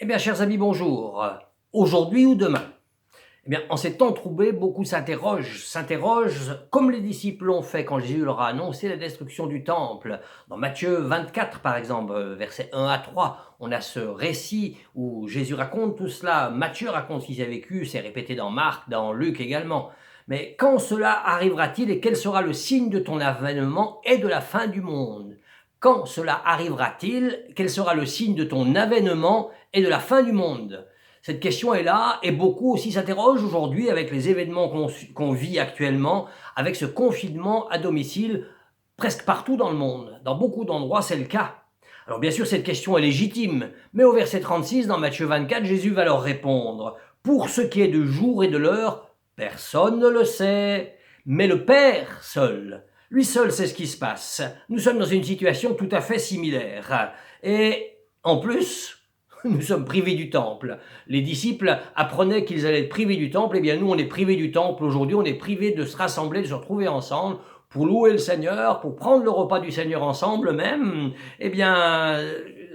Eh bien, chers amis, bonjour. Aujourd'hui ou demain? Eh bien, en ces temps troublés, beaucoup s'interrogent, comme les disciples l'ont fait quand Jésus leur a annoncé la destruction du temple. Dans Matthieu 24, par exemple, versets 1 à 3, on a ce récit où Jésus raconte tout cela. Matthieu raconte ce qu'il a vécu, c'est répété dans Marc, dans Luc également. Mais quand cela arrivera-t-il et quel sera le signe de ton avènement et de la fin du monde? Quand cela arrivera-t-il? Quel sera le signe de ton avènement et de la fin du monde? Cette question est là et beaucoup aussi s'interrogent aujourd'hui avec les événements qu'on vit actuellement, avec ce confinement à domicile presque partout dans le monde. Dans beaucoup d'endroits, c'est le cas. Alors bien sûr, cette question est légitime, mais au verset 36 dans Matthieu 24, Jésus va leur répondre: « Pour ce qui est du jour et de l'heure, personne ne le sait, mais le Père seul. » Lui seul sait ce qui se passe. Nous sommes dans une situation tout à fait similaire. Et en plus, nous sommes privés du temple. Les disciples apprenaient qu'ils allaient être privés du temple. Eh bien, nous, on est privés du temple aujourd'hui. On est privés de se rassembler, de se retrouver ensemble pour louer le Seigneur, pour prendre le repas du Seigneur ensemble même. Eh bien,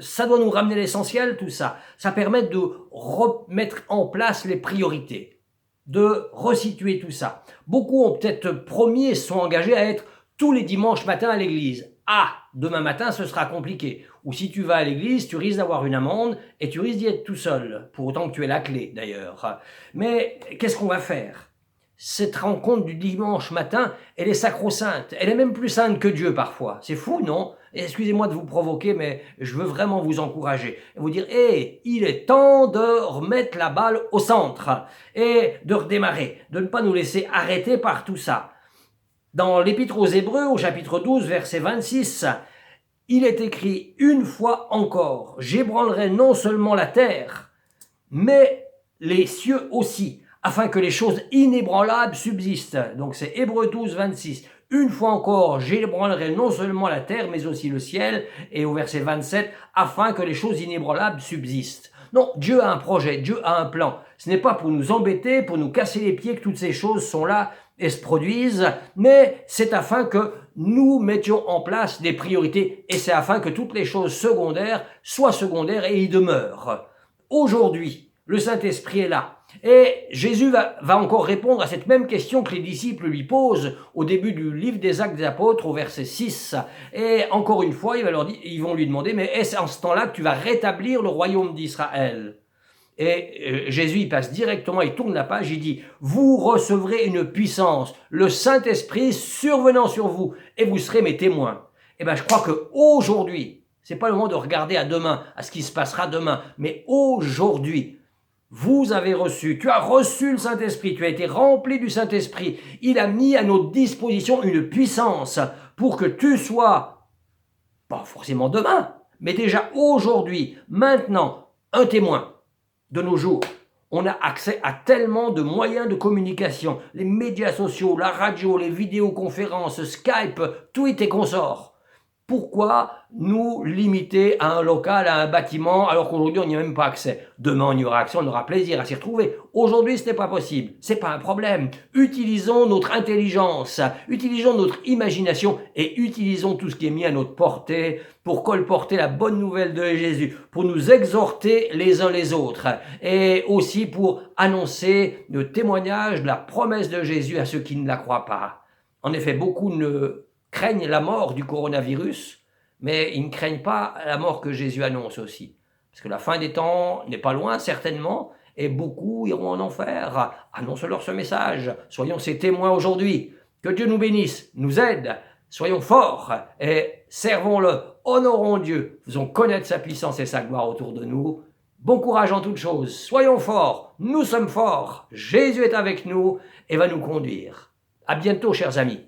ça doit nous ramener l'essentiel, tout ça. Ça permet de remettre en place les priorités, de resituer tout ça. Beaucoup ont peut-être promis et se sont engagés à être tous les dimanches matins à l'église. Ah, demain matin, ce sera compliqué. Ou si tu vas à l'église, tu risques d'avoir une amende et tu risques d'y être tout seul, pour autant que tu aies la clé d'ailleurs. Mais qu'est-ce qu'on va faire? Cette rencontre du dimanche matin, elle est sacro-sainte. Elle est même plus sainte que Dieu parfois. C'est fou, non? Excusez-moi de vous provoquer, mais je veux vraiment vous encourager. Et vous dire, il est temps de remettre la balle au centre et de redémarrer, de ne pas nous laisser arrêter par tout ça. Dans l'Épître aux Hébreux, au chapitre 12, verset 26, il est écrit « Une fois encore, j'ébranlerai non seulement la terre, mais les cieux aussi, afin que les choses inébranlables subsistent. » Donc c'est Hébreux 12, 26. « Une fois encore, j'ébranlerai non seulement la terre, mais aussi le ciel. » Et au verset 27, « Afin que les choses inébranlables subsistent. » Non, Dieu a un projet, Dieu a un plan. Ce n'est pas pour nous embêter, pour nous casser les pieds que toutes ces choses sont là et se produisent, mais c'est afin que nous mettions en place des priorités et c'est afin que toutes les choses secondaires soient secondaires et y demeurent. Aujourd'hui, le Saint-Esprit est là et Jésus va encore répondre à cette même question que les disciples lui posent au début du livre des Actes des Apôtres au verset 6. Et encore une fois, ils vont lui demander, mais est-ce en ce temps-là que tu vas rétablir le royaume d'Israël ? Et Jésus, il passe directement, il tourne la page, il dit « Vous recevrez une puissance, le Saint-Esprit survenant sur vous, et vous serez mes témoins. » Eh bien, je crois qu'aujourd'hui, c'est pas le moment de regarder à demain, à ce qui se passera demain, mais aujourd'hui, vous avez reçu, tu as reçu le Saint-Esprit, tu as été rempli du Saint-Esprit. Il a mis à notre disposition une puissance pour que tu sois, pas forcément demain, mais déjà aujourd'hui, maintenant, un témoin. De nos jours, on a accès à tellement de moyens de communication, les médias sociaux, la radio, les vidéoconférences, Skype, Tweet et consorts. Pourquoi nous limiter à un local, à un bâtiment, alors qu'aujourd'hui on n'y a même pas accès? Demain on y aura accès, on aura plaisir à s'y retrouver. Aujourd'hui ce n'est pas possible, c'est pas un problème. Utilisons notre intelligence, utilisons notre imagination et utilisons tout ce qui est mis à notre portée pour colporter la bonne nouvelle de Jésus, pour nous exhorter les uns les autres et aussi pour annoncer le témoignage de la promesse de Jésus à ceux qui ne la croient pas. En effet, beaucoup ne craignent la mort du coronavirus, mais ils ne craignent pas la mort que Jésus annonce aussi. Parce que la fin des temps n'est pas loin, certainement, et beaucoup iront en enfer. Annonce-leur ce message. Soyons ses témoins aujourd'hui. Que Dieu nous bénisse, nous aide. Soyons forts et servons-le. Honorons Dieu. Faisons connaître sa puissance et sa gloire autour de nous. Bon courage en toutes choses. Soyons forts. Nous sommes forts. Jésus est avec nous et va nous conduire. À bientôt, chers amis.